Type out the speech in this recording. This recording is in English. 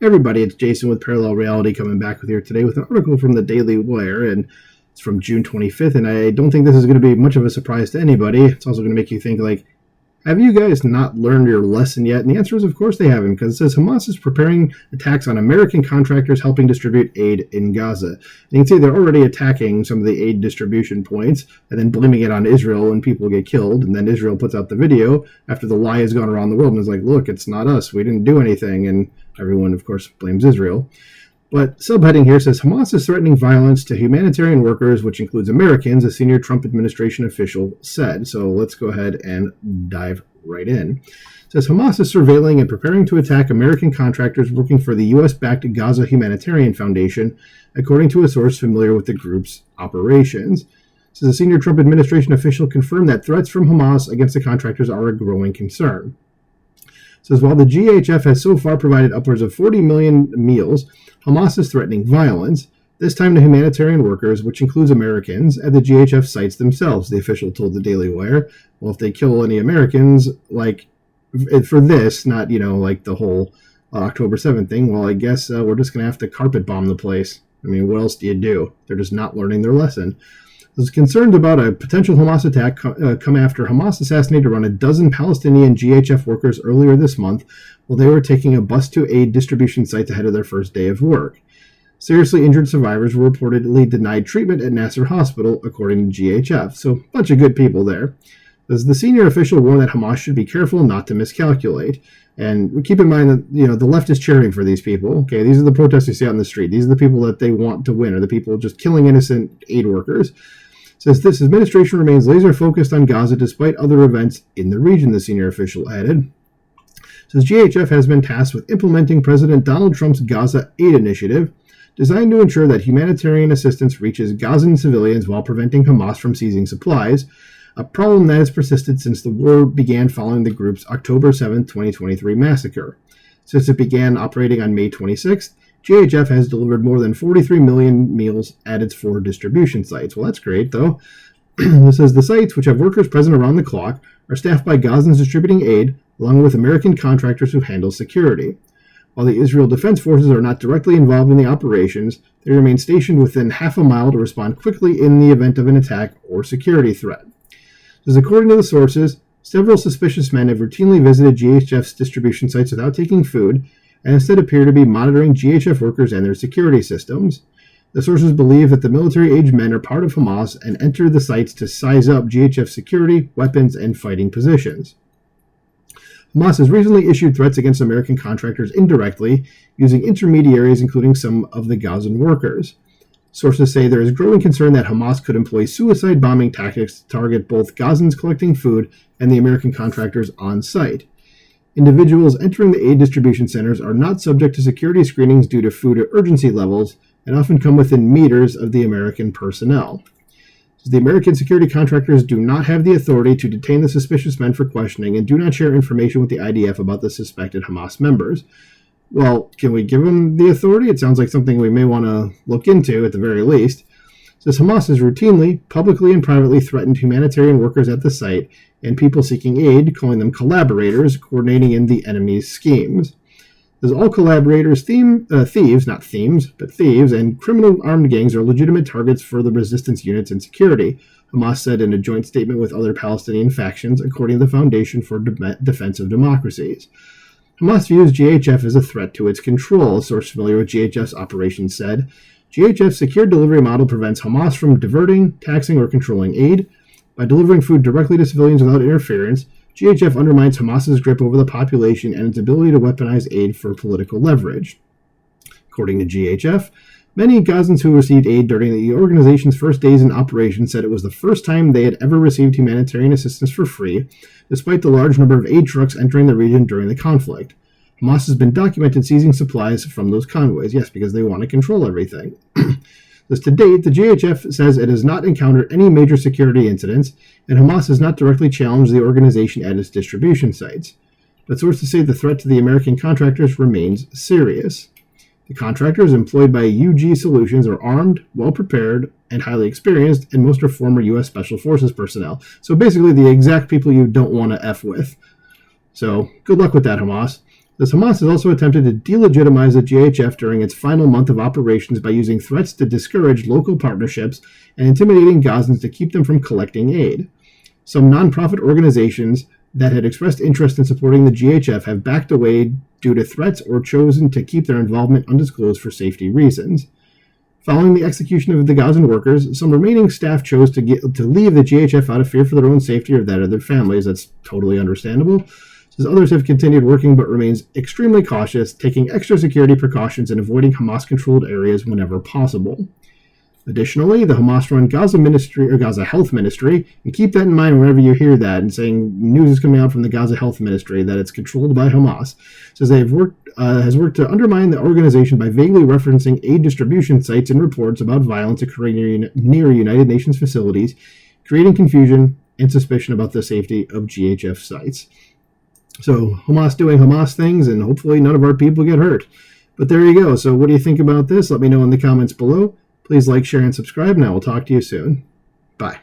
Everybody, it's Jason with Parallel Reality coming back with you today with an article from the Daily Wire, and it's from June 25th, and I don't think this is going to be much of a surprise to anybody. It's also going to make you think, like, have you guys not learned your lesson yet? And the answer is, of course they haven't, because it says Hamas is preparing attacks on American contractors helping distribute aid in Gaza. And you can see they're already attacking some of the aid distribution points and then blaming it on Israel when people get killed. And then Israel puts out the video after the lie has gone around the world and is like, look, it's not us. We didn't do anything. And everyone, of course, blames Israel. But subheading here says Hamas is threatening violence to humanitarian workers, which includes Americans, a senior Trump administration official said. So let's go ahead and dive right in. It says Hamas is surveilling and preparing to attack American contractors working for the U.S.-backed Gaza Humanitarian Foundation, according to a source familiar with the group's operations. It says a senior Trump administration official confirmed that threats from Hamas against the contractors are a growing concern. It says while the GHF has so far provided upwards of 40 million meals, Hamas is threatening violence, this time to humanitarian workers, which includes Americans, at the GHF sites themselves, the official told the Daily Wire. Well, if they kill any Americans, like, for this, not, like the whole October 7th thing, well, I guess we're just going to have to carpet bomb the place. I mean, what else do you do? They're just not learning their lesson. Was concerned about a potential Hamas attack come after Hamas assassinated around a dozen Palestinian GHF workers earlier this month while they were taking a bus to aid distribution sites ahead of their first day of work. Seriously injured survivors were reportedly denied treatment at Nasser Hospital, according to GHF. So, a bunch of good people there. As the senior official warned that Hamas should be careful not to miscalculate. And keep in mind that, the left is cheering for these people. Okay, these are the protests you see out in the street. These are the people that they want to win, or the people just killing innocent aid workers. Says this administration remains laser focused on Gaza despite other events in the region, the senior official added. Says GHF has been tasked with implementing President Donald Trump's Gaza Aid Initiative, designed to ensure that humanitarian assistance reaches Gazan civilians while preventing Hamas from seizing supplies, a problem that has persisted since the war began following the group's October 7, 2023 massacre. Since it began operating on May 26th, GHF has delivered more than 43 million meals at its 4 distribution sites. Well, that's great, though. It says the sites, which have workers present around the clock, are staffed by Gazans distributing aid, along with American contractors who handle security. While the Israel Defense Forces are not directly involved in the operations, they remain stationed within half a mile to respond quickly in the event of an attack or security threat. It says according to the sources, several suspicious men have routinely visited GHF's distribution sites without taking food, and instead appear to be monitoring GHF workers and their security systems. The sources believe that the military-aged men are part of Hamas and enter the sites to size up GHF security, weapons, and fighting positions. Hamas has recently issued threats against American contractors indirectly, using intermediaries including some of the Gazan workers. Sources say there is growing concern that Hamas could employ suicide bombing tactics to target both Gazans collecting food and the American contractors on site. Individuals entering the aid distribution centers are not subject to security screenings due to food urgency levels and often come within meters of the American personnel. The American security contractors do not have the authority to detain the suspicious men for questioning and do not share information with the IDF about the suspected Hamas members. Well, can we give them the authority? It sounds like something we may want to look into at the very least. It says Hamas has routinely, publicly and privately threatened humanitarian workers at the site and people seeking aid, calling them collaborators, coordinating in the enemy's schemes. As all collaborators, thieves, not themes, but thieves, and criminal armed gangs are legitimate targets for the resistance units and security, Hamas said in a joint statement with other Palestinian factions, according to the Foundation for Defense of Democracies. Hamas views GHF as a threat to its control, a source familiar with GHF's operations said. GHF's secure delivery model prevents Hamas from diverting, taxing, or controlling aid. By delivering food directly to civilians without interference, GHF undermines Hamas's grip over the population and its ability to weaponize aid for political leverage. According to GHF, many Gazans who received aid during the organization's first days in operation said it was the first time they had ever received humanitarian assistance for free, despite the large number of aid trucks entering the region during the conflict. Hamas has been documented seizing supplies from those convoys, yes, because they want to control everything. Thus, to date, the GHF says it has not encountered any major security incidents, and Hamas has not directly challenged the organization at its distribution sites. But sources say the threat to the American contractors remains serious. The contractors employed by UG Solutions are armed, well-prepared, and highly experienced, and most are former U.S. Special Forces personnel. So basically the exact people you don't want to F with. So good luck with that, Hamas. This Hamas has also attempted to delegitimize the GHF during its final month of operations by using threats to discourage local partnerships and intimidating Gazans to keep them from collecting aid. Some nonprofit organizations that had expressed interest in supporting the GHF have backed away due to threats or chosen to keep their involvement undisclosed for safety reasons. Following the execution of the Gazan workers, some remaining staff chose to leave the GHF out of fear for their own safety or that of their families. That's totally understandable. Says others have continued working but remains extremely cautious, taking extra security precautions and avoiding Hamas-controlled areas whenever possible. Additionally, the Hamas-run Gaza Ministry or Gaza Health Ministry, and keep that in mind whenever you hear that and saying news is coming out from the Gaza Health Ministry that it's controlled by Hamas, says they have has worked to undermine the organization by vaguely referencing aid distribution sites and reports about violence occurring near United Nations facilities, creating confusion and suspicion about the safety of GHF sites. So Hamas doing Hamas things, and hopefully none of our people get hurt. But there you go. So what do you think about this? Let me know in the comments below. Please like, share, and subscribe, and I will talk to you soon. Bye.